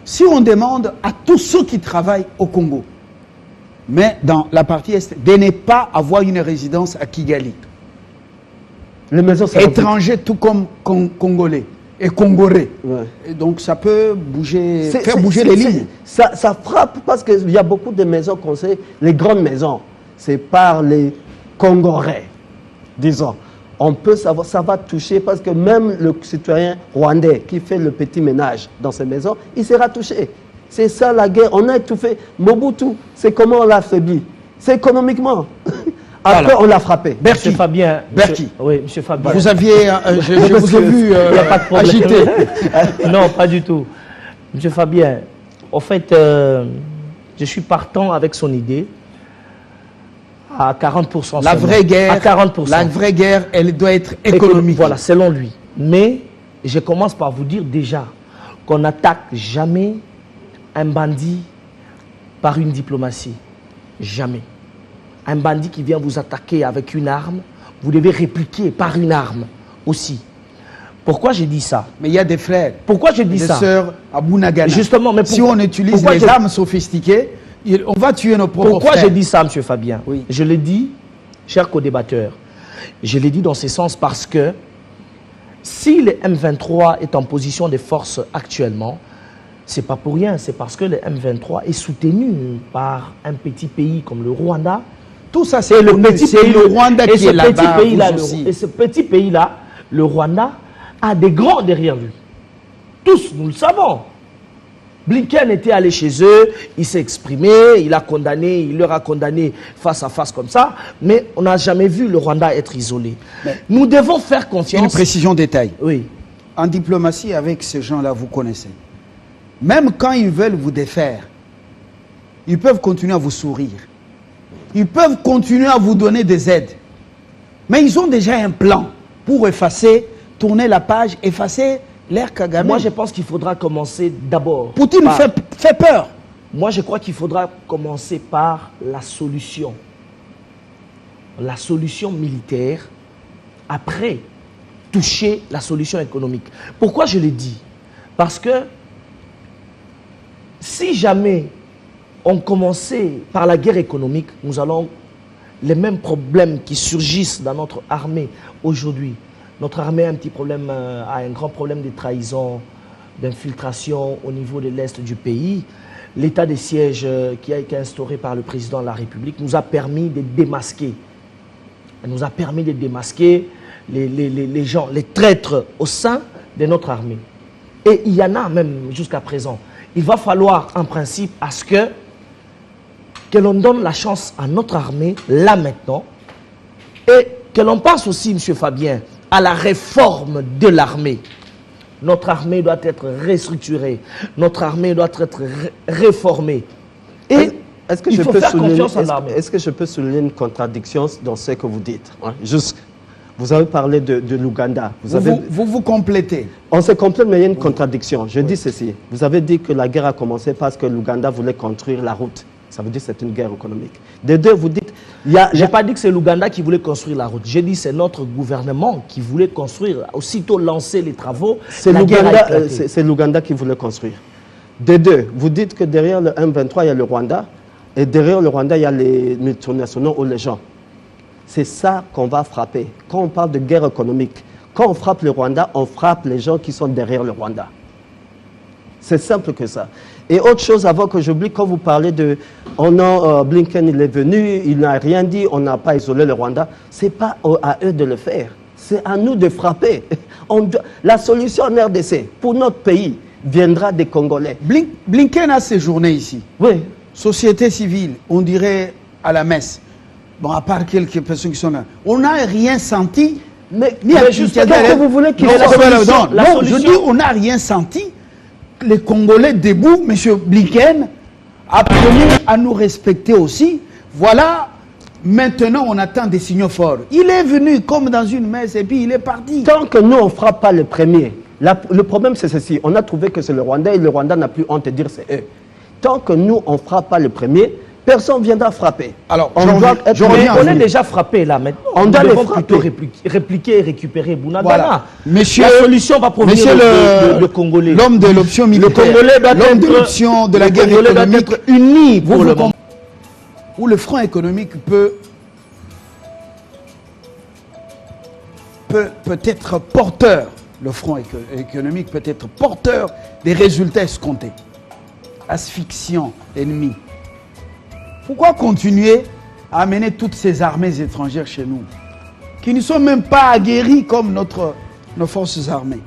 si on demande à tous ceux qui travaillent au Congo, mais dans la partie Est, de ne pas avoir une résidence à Kigali, les maisons étrangers tout comme Congolais et Congolais. Ouais. Et donc ça peut bouger, faire bouger les lignes. Ça frappe parce qu'il y a beaucoup de maisons qu'on sait, les grandes maisons, c'est par les Congolais, disons. On peut savoir, ça va toucher parce que même le citoyen rwandais qui fait le petit ménage dans ses maisons, il sera touché. C'est ça la guerre. On a étouffé Mobutu. C'est comment on l'a affaibli? C'est économiquement. Après, on l'a frappé. Monsieur Fabien. Berki. Oui, monsieur Fabien. Vous aviez, je vous ai vu agité. Non, pas du tout. Monsieur Fabien, en fait, je suis partant avec son idée. À 40%. La vraie guerre, à 40%. La vraie guerre, elle doit être économique. Voilà, selon lui. Mais je commence par vous dire déjà qu'on n'attaque jamais un bandit par une diplomatie. Jamais. Un bandit qui vient vous attaquer avec une arme, vous devez répliquer par une arme aussi. Pourquoi j'ai dit ça? Mais il y a des frères. Pourquoi je dis ça? Des sœurs à Bunagana. Justement, mais si on utilise les armes sophistiquées, on va tuer nos propres Pourquoi frères. j'ai dit ça, M. Fabien? Oui. Je l'ai dit, cher co-débatteur, je l'ai dit dans ce sens parce que si le M23 est en position de force actuellement, c'est pas pour rien, c'est parce que le M23 est soutenu par un petit pays comme le Rwanda. Tout ça, c'est le Rwanda qui est là-bas. Et ce petit pays-là, le Rwanda, a des grands derrière lui. Tous, nous le savons. Blinken était allé chez eux, il s'est exprimé, il leur a condamné face à face comme ça, mais on n'a jamais vu le Rwanda être isolé. Mais nous devons faire confiance. Une précision détail. Oui. En diplomatie, avec ces gens-là, vous connaissez. Même quand ils veulent vous défaire, ils peuvent continuer à vous sourire. Ils peuvent continuer à vous donner des aides. Mais ils ont déjà un plan pour effacer, tourner la page, effacer l'ère Kagame. Moi, je pense qu'il faudra commencer d'abord. Poutine fait peur. Moi, je crois qu'il faudra commencer par la solution. La solution militaire, après, toucher la solution économique. Pourquoi je le dis? Parce que si jamais on commençait par la guerre économique, nous allons les mêmes problèmes qui surgissent dans notre armée aujourd'hui. Notre armée a un petit problème, a un grand problème de trahison, d'infiltration au niveau de l'Est du pays. L'état de siège qui a été instauré par le président de la République nous a permis de démasquer. Elle nous a permis de démasquer les gens, les traîtres au sein de notre armée. Et il y en a même jusqu'à présent. Il va falloir en principe à ce que l'on donne la chance à notre armée, là maintenant, et que l'on pense aussi, M. Fabien, à la réforme de l'armée. notre armée doit être restructurée, notre armée doit être réformée. Et est-ce que il faut faire confiance en l'armée. Est-ce que je peux souligner une contradiction dans ce que vous dites, hein? Juste, vous avez parlé de l'Ouganda. Vous complétez. On se complète, mais il y a une contradiction. Je dis ceci. Vous avez dit que la guerre a commencé parce que l'Ouganda voulait construire la route. Ça veut dire que c'est une guerre économique. Des deux, vous dites... Je n'ai pas dit que c'est l'Ouganda qui voulait construire la route. J'ai dit que c'est notre gouvernement qui voulait construire, aussitôt lancer les travaux. C'est l'Ouganda qui voulait construire. Des deux, vous dites que derrière le M23, il y a le Rwanda. Et derrière le Rwanda, il y a les multinationaux ou les gens. C'est ça qu'on va frapper. Quand on parle de guerre économique, quand on frappe le Rwanda, on frappe les gens qui sont derrière le Rwanda. C'est simple que ça. Et autre chose, avant que j'oublie, quand vous parlez de... Blinken, il est venu, il n'a rien dit, on n'a pas isolé le Rwanda. Ce n'est pas à eux de le faire. C'est à nous de frapper. La solution en RDC, pour notre pays, viendra des Congolais. Blinken a séjourné ici. Oui. Société civile, on dirait à la messe. Bon, à part quelques personnes qui sont là. On n'a rien senti. Mais justement, vous voulez qu'il ait la solution. Non, je dis, on n'a rien senti. Les Congolais debout, M. Blinken, apprenez à nous respecter aussi. Voilà, maintenant on attend des signaux forts. Il est venu comme dans une messe et puis il est parti. Tant que nous, on ne frappe pas le premier, le problème c'est ceci. On a trouvé que c'est le Rwanda et le Rwanda n'a plus honte de dire c'est eux. Tant que nous, on ne frappe pas le premier, personne ne viendra frapper. Alors, on est déjà frappé là maintenant. On doit devons plutôt répliquer et récupérer Bunagana. Voilà. Monsieur, la solution va provenir de Congolais. L'homme de l'option militaire. Le Congolais doit l'homme de l'option de la guerre économique. Doit être uni pour le moment. Où le front économique peut être porteur. Le front économique peut être porteur des résultats escomptés. Asphyxiant l'ennemi. Pourquoi continuer à amener toutes ces armées étrangères chez nous, qui ne sont même pas aguerries comme nos forces armées?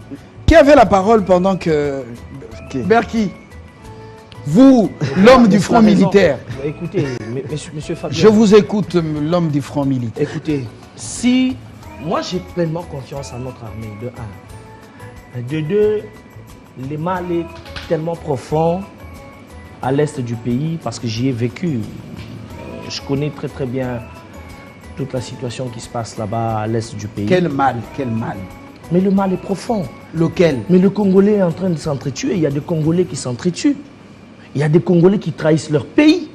Qui avait la parole pendant que... Berki, vous, l'homme du front militaire. Écoutez, monsieur Fabien. Je vous écoute, l'homme du front militaire. Écoutez, si... Moi, j'ai pleinement confiance en notre armée, de 1. De 2, le mal est tellement profond à l'est du pays, parce que j'y ai vécu. Je connais très très bien toute la situation qui se passe là-bas à l'est du pays. Quel mal, quel mal. Mais le mal est profond. Lequel? Mais le Congolais est en train de s'entretuer. Il y a des Congolais qui s'entretuent. Il y a des Congolais qui trahissent leur pays.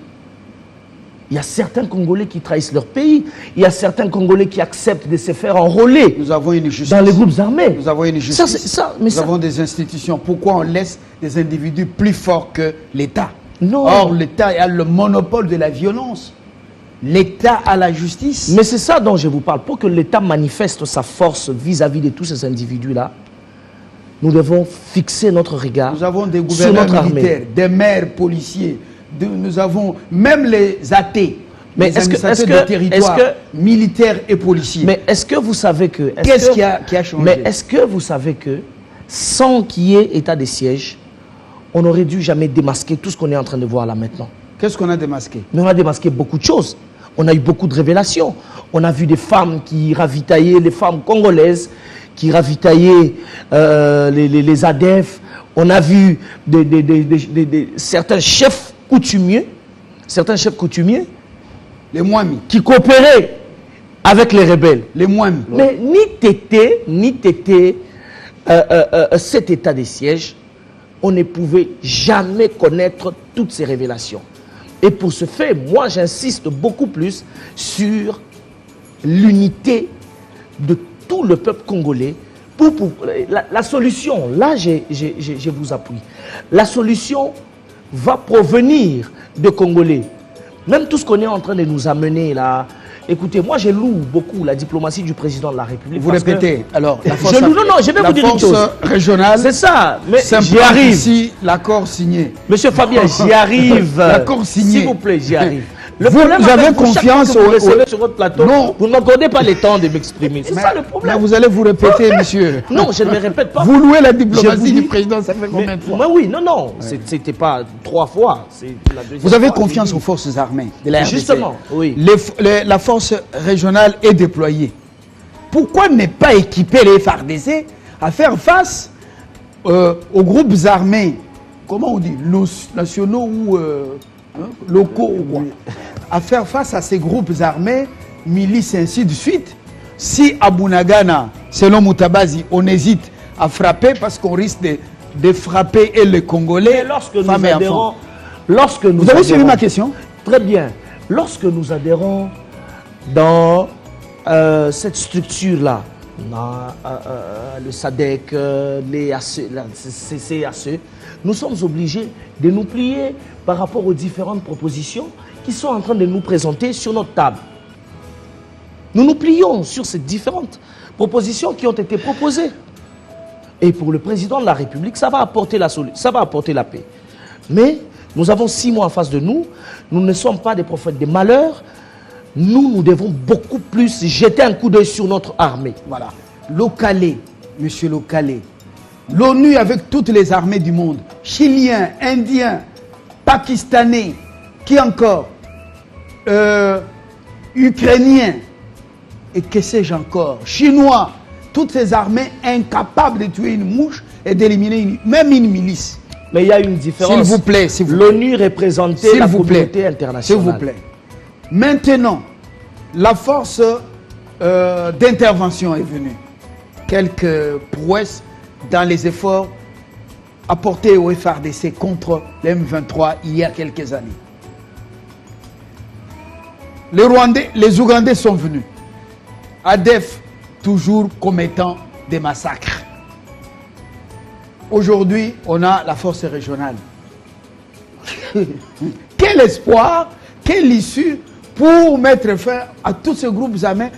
Il y a certains Congolais qui trahissent leur pays. Il y a certains Congolais qui acceptent de se faire enrôler. Nous avons une justice. Dans les groupes armés. Nous avons une justice. Nous avons des institutions. Pourquoi on laisse des individus plus forts que l'État? Non. Or, l'État a le monopole de la violence. L'État a la justice. Mais c'est ça dont je vous parle. Pour que l'État manifeste sa force vis-à-vis de tous ces individus-là, nous devons fixer notre regard. Nous avons des gouverneurs militaires, des maires policiers. Nous avons même les athées, mais les administrateurs de territoire, militaires et policiers. Mais est-ce que vous savez que... Qu'est-ce qui a changé? Mais est-ce que vous savez que sans qu'il y ait état de siège, on n'aurait dû jamais démasquer tout ce qu'on est en train de voir là maintenant? Qu'est-ce qu'on a démasqué? Mais on a démasqué beaucoup de choses. On a eu beaucoup de révélations. On a vu des femmes qui ravitaillaient, les femmes congolaises, qui ravitaillaient les ADF. On a vu certains chefs coutumiers, les Mwami, qui coopéraient avec les rebelles. Les Mwami. Mais ni tété, cet état de siège, on ne pouvait jamais connaître toutes ces révélations. Et pour ce fait, moi j'insiste beaucoup plus sur l'unité de tout le peuple congolais. La solution, là je vous appuie, la solution va provenir de Congolais. Même tout ce qu'on est en train de nous amener là, écoutez, moi je loue beaucoup la diplomatie du président de la République. Vous répétez, alors, la force, je vais vous dire une chose. Régionale, c'est ça, mais j'y arrive. Ici, l'accord signé. Monsieur Fabien, j'y arrive. L'accord signé. S'il vous plaît, j'y arrive. Vous avez confiance sur votre plateau. Non. Vous ne m'accordez pas le temps de m'exprimer. C'est ça le problème. Mais vous allez vous répéter, monsieur. Non, je ne me répète pas. Vous louez la diplomatie du président, ça fait combien de fois? Mais oui, non. C'était pas 3 fois. La deuxième vous avez fois, confiance aux forces armées de la RDC. Justement, oui. La force régionale est déployée. Pourquoi ne pas équiper les FARDC à faire face aux groupes armés, comment on dit, nationaux ou locaux ou quoi, à faire face à ces groupes armés, milices et ainsi de suite. Si à Bunagana, selon Mutabazi, on hésite à frapper parce qu'on risque de frapper et les Congolais, femmes et enfants. Vous avez suivi ma question? Très bien. Lorsque nous adhérons dans cette structure-là, le SADC, les CCACE, nous sommes obligés de nous plier par rapport aux différentes propositions qui sont en train de nous présenter sur notre table. Nous nous plions sur ces différentes propositions qui ont été proposées. Et pour le président de la République, ça va apporter la paix. Mais nous avons 6 mois en face de nous. Nous ne sommes pas des prophètes des malheurs. Nous devons beaucoup plus jeter un coup d'œil sur notre armée. Voilà. Localé, monsieur Localé. L'ONU avec toutes les armées du monde, Chiliens, Indiens, Pakistanais, qui encore, Ukrainiens, et que sais-je encore, Chinois, toutes ces armées incapables de tuer une mouche et d'éliminer même une milice. Mais il y a une différence. S'il vous plaît, l'ONU représentait la communauté internationale. S'il vous plaît. Maintenant, la force d'intervention est venue. Quelques prouesses dans les efforts apportés au FARDC contre l'M23 il y a quelques années. Les Ougandais sont venus. ADEF toujours commettant des massacres. Aujourd'hui, on a la force régionale. Quel espoir, quelle issue pour mettre fin à tous ces groupes armés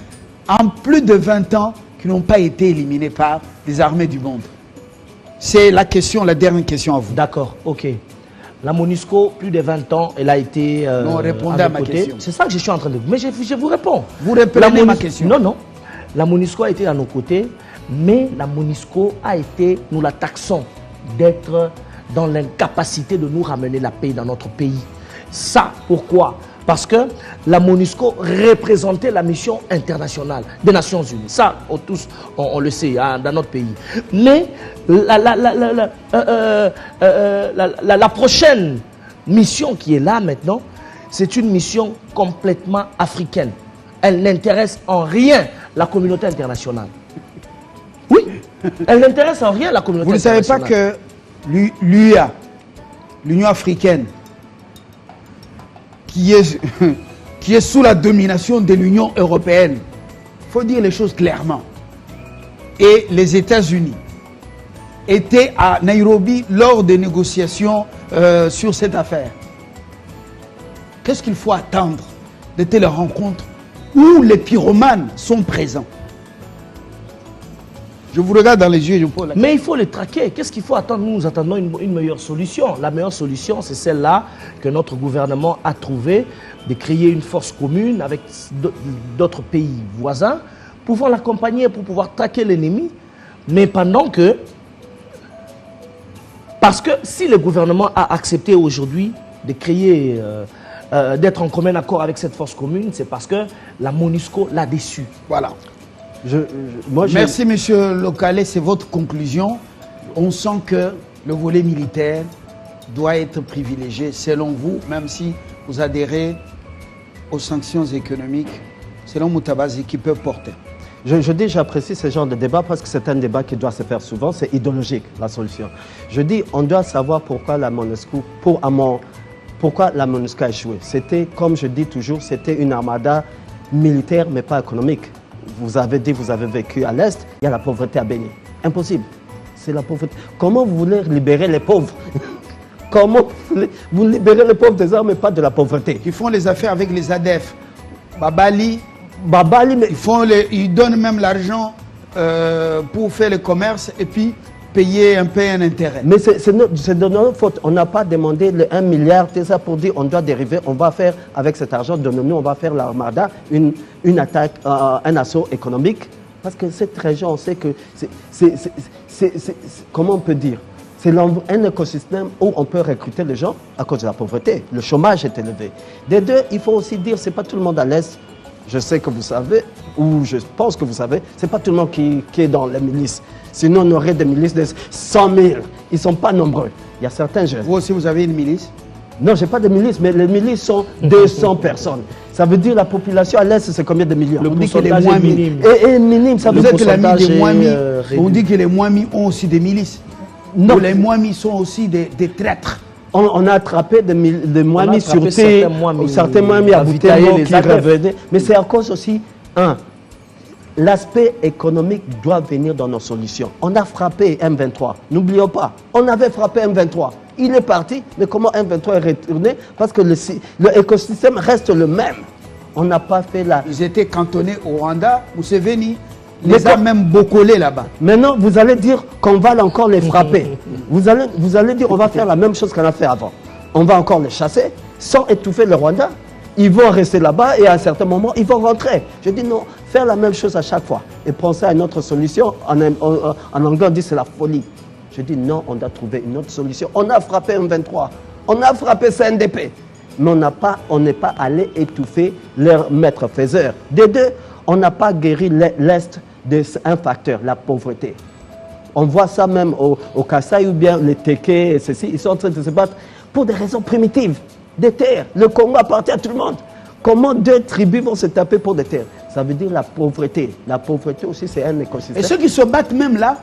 en plus de 20 ans qui n'ont pas été éliminés par les armées du monde. C'est la question, la dernière question à vous. D'accord, ok. La MONUSCO, plus de 20 ans, elle a été... non, répondez à ma question. C'est ça que je suis en train de... Mais je vous réponds. Vous répondez à ma question. Non, non. La MONUSCO a été à nos côtés, mais la MONUSCO a été, nous la taxons, d'être dans l'incapacité de nous ramener la paix dans notre pays. Ça, pourquoi? Parce que la MONUSCO représentait la mission internationale des Nations Unies. Ça, tous, on le sait, hein, dans notre pays. Mais la prochaine mission qui est là maintenant, c'est une mission complètement africaine. Elle n'intéresse en rien la communauté internationale. Oui, elle n'intéresse en rien la communauté internationale. Vous ne savez pas que l'UA, l'Union africaine, qui est sous la domination de l'Union européenne, il faut dire les choses clairement, et les États-Unis étaient à Nairobi lors des négociations sur cette affaire. Qu'est-ce qu'il faut attendre de telles rencontres où les pyromanes sont présents? Je vous regarde dans les yeux et je vous pose la question. Mais il faut les traquer. Qu'est-ce qu'il faut attendre? Nous attendons une meilleure solution. La meilleure solution, c'est celle-là que notre gouvernement a trouvée, de créer une force commune avec d'autres pays voisins, pouvant l'accompagner pour pouvoir traquer l'ennemi. Mais pendant que... Parce que si le gouvernement a accepté aujourd'hui de créer... d'être en commun accord avec cette force commune, c'est parce que la MONUSCO l'a déçu. Voilà. Merci, monsieur Localé, c'est votre conclusion. On sent que le volet militaire doit être privilégié, selon vous, même si vous adhérez aux sanctions économiques, selon Mutabazi, qui peuvent porter. Je dis, j'apprécie ce genre de débat parce que c'est un débat qui doit se faire souvent, c'est idéologique, la solution. Je dis, on doit savoir pourquoi la MONUSCO, pourquoi la MONUSCO a échoué. C'était, comme je dis toujours, c'était une armada militaire, mais pas économique. Vous avez dit, vous avez vécu à l'Est, il y a la pauvreté à Béni. Impossible. C'est la pauvreté. Comment vous voulez libérer les pauvres? Comment vous libérez les pauvres des armes et pas de la pauvreté? Ils font les affaires avec les ADEF. Babali, mais... ils donnent même l'argent pour faire le commerce et puis payer un intérêt. Mais c'est de notre faute. On n'a pas demandé le 1 milliard, c'est ça pour dire on doit dériver, on va faire avec cet argent de nous, on va faire l'armada, une attaque, un assaut économique. Parce que cette région, on sait que comment on peut dire? C'est un écosystème où on peut recruter les gens à cause de la pauvreté. Le chômage est élevé. Des deux, il faut aussi dire, c'est pas tout le monde à l'Est Je sais que vous savez, ou je pense que vous savez, c'est pas tout le monde qui est dans les milices. Sinon, on aurait des milices de 100 000. Ils sont pas nombreux. Il y a certains jeunes. Vous aussi, vous avez une milice? Non, j'ai pas de milice, mais les milices sont 200 personnes. Ça veut dire la population à l'Est, c'est combien de millions? On dit que les pourcentage moins est mis. minime. Et minime, ça veut Vous dire êtes l'ami des moins mis. réduit. On dit que les moins mis ont aussi des milices. Non. Ou les moins mis sont aussi des traîtres. On a attrapé des moins mis attrapé sur certains moins mis à avitailler Butembo les qui adeptes. revenaient. Mais c'est à cause aussi, l'aspect économique doit venir dans nos solutions. On a frappé M23, n'oublions pas, on avait frappé M23. Il est parti, mais comment M23 est retourné? Parce que l'écosystème reste le même. On n'a pas fait la... Ils étaient cantonnés au Rwanda, Museveni Mais les a quand- même bocolés là-bas. Maintenant, vous allez dire qu'on va encore les frapper. Vous allez dire on va faire la même chose qu'on a fait avant. On va encore les chasser sans étouffer le Rwanda. Ils vont rester là-bas et à un certain moment, ils vont rentrer. Je dis non, faire la même chose à chaque fois et penser à une autre solution. En anglais, on dit c'est la folie. Je dis non, on doit trouver une autre solution. On a frappé M23, on a frappé CNDP, mais on n'est pas allé étouffer leur maître faiseur. Des deux, on n'a pas guéri l'Est d'un facteur, la pauvreté. On voit ça même au Kasaï ou bien les Téké et ceci, ils sont en train de se battre pour des raisons primitives, des terres. Le Congo appartient à tout le monde. Comment deux tribus vont se taper pour des terres? Ça veut dire la pauvreté. La pauvreté aussi, c'est un écosystème. Et ceux qui se battent même là,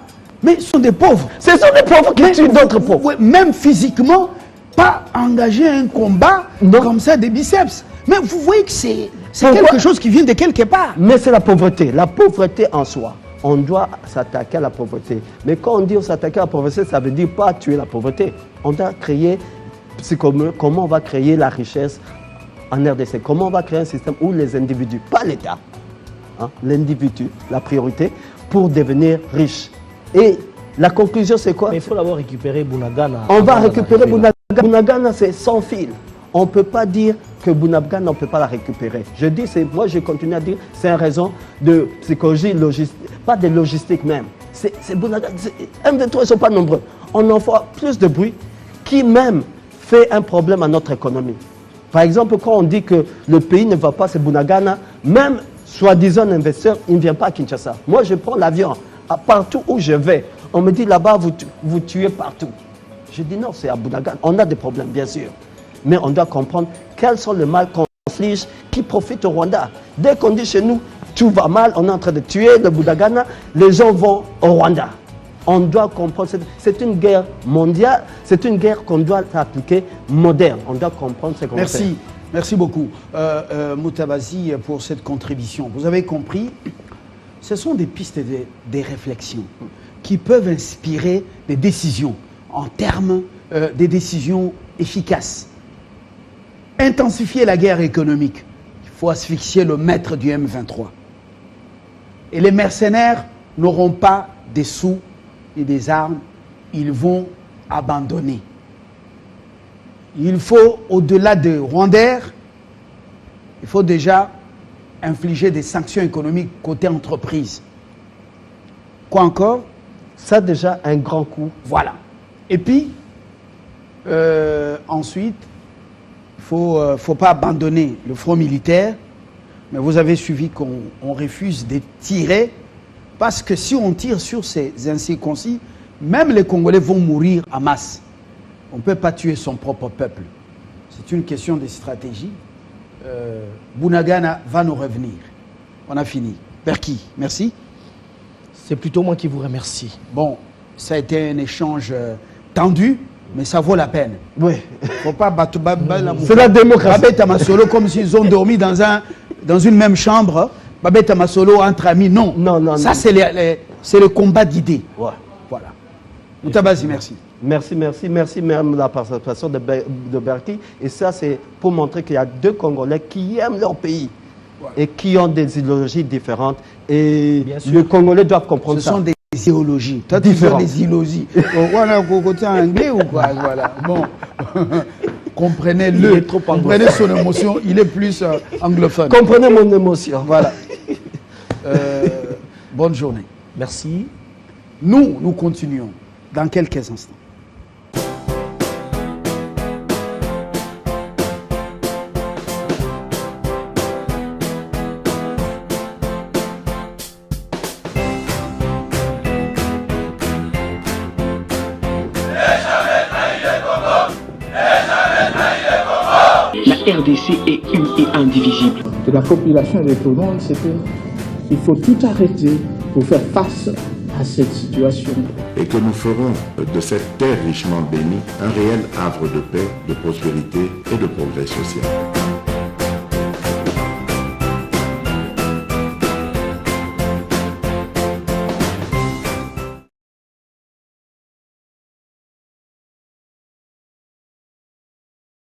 mais sont des pauvres. Ce sont des pauvres qui tuent d'autres pauvres. Ouais, même physiquement, pas engager un combat Non. comme ça des biceps. Mais vous voyez que c'est Pourquoi? quelque chose qui vient de quelque part. Mais c'est la pauvreté en soi. On doit s'attaquer à la pauvreté. Mais quand on dit s'attaquer à la pauvreté, ça veut dire pas tuer la pauvreté. On doit créer, comment on va créer la richesse en RDC? Comment on va créer un système où les individus, pas l'État, l'individu, la priorité, pour devenir riche. Et la conclusion, c'est quoi? Mais il faut d'abord récupérer Bunagana. On va avant récupérer d'arriver là. Bunagana. Bunagana, c'est sans fil. On ne peut pas dire que Bunagana, on ne peut pas la récupérer. Je dis, moi je continue à dire, c'est une raison de psychologie, logistique, pas de logistique même. C'est Bunagana. M23, ils ne sont pas nombreux. On en fait plus de bruit qui même fait un problème à notre économie. Par exemple, quand on dit que le pays ne va pas, c'est Bunagana, même soi-disant investisseur, il ne vient pas à Kinshasa. Moi, je prends l'avion. Partout où je vais, on me dit là-bas, vous tuez partout. Je dis non, c'est à Bunagana. On a des problèmes, bien sûr. Mais on doit comprendre quels sont les mal qu'on inflige qui profitent au Rwanda. Dès qu'on dit chez nous, tout va mal, on est en train de tuer le Bunagana, les gens vont au Rwanda. On doit comprendre, c'est une guerre mondiale, c'est une guerre qu'on doit appliquer moderne. On doit comprendre ce qu'on fait. Merci, merci beaucoup Mutabazi pour cette contribution. Vous avez compris, ce sont des pistes et des réflexions qui peuvent inspirer des décisions en termes des décisions efficaces. Intensifier la guerre économique, il faut asphyxier le maître du M23. Et les mercenaires n'auront pas des sous et des armes, ils vont abandonner. Il faut, au-delà de Rwandais, il faut déjà infliger des sanctions économiques côté entreprise. Quoi encore? Ça déjà un grand coup. Voilà. Et puis, ensuite, il ne faut pas abandonner le front militaire, mais vous avez suivi qu'on refuse de tirer, parce que si on tire sur ces incirconcis, même les Congolais vont mourir en masse. On ne peut pas tuer son propre peuple. C'est une question de stratégie. Bunagana va nous revenir. On a fini. Berki, merci. C'est plutôt moi qui vous remercie. Bon, ça a été un échange tendu, mais ça vaut la peine. Oui. Faut pas battre C'est la démocratie. Babette Masolo comme s'ils ont dormi dans une même chambre. Babette Masolo entre amis, non. Non. Ça, c'est le combat d'idées. Ouais. Voilà. Mutabazi, merci. Merci même de la participation de Berki. Et ça, c'est pour montrer qu'il y a deux Congolais qui aiment leur pays et qui ont des idéologies différentes. Et les Congolais doivent comprendre ça. Ce sont des idéologies. Toi, tu fais des idéologies. Voilà, côté anglais ou quoi? Voilà. Bon. Comprenez-le. Comprenez son émotion. Il est plus anglophone. Comprenez mon émotion. Voilà. Bonne journée. Merci. Nous continuons dans quelques instants. RDC est une et indivisible. De la population et de tout le monde, c'est qu'il faut tout arrêter pour faire face à cette situation. Et que nous ferons de cette terre richement bénie un réel havre de paix, de prospérité et de progrès social.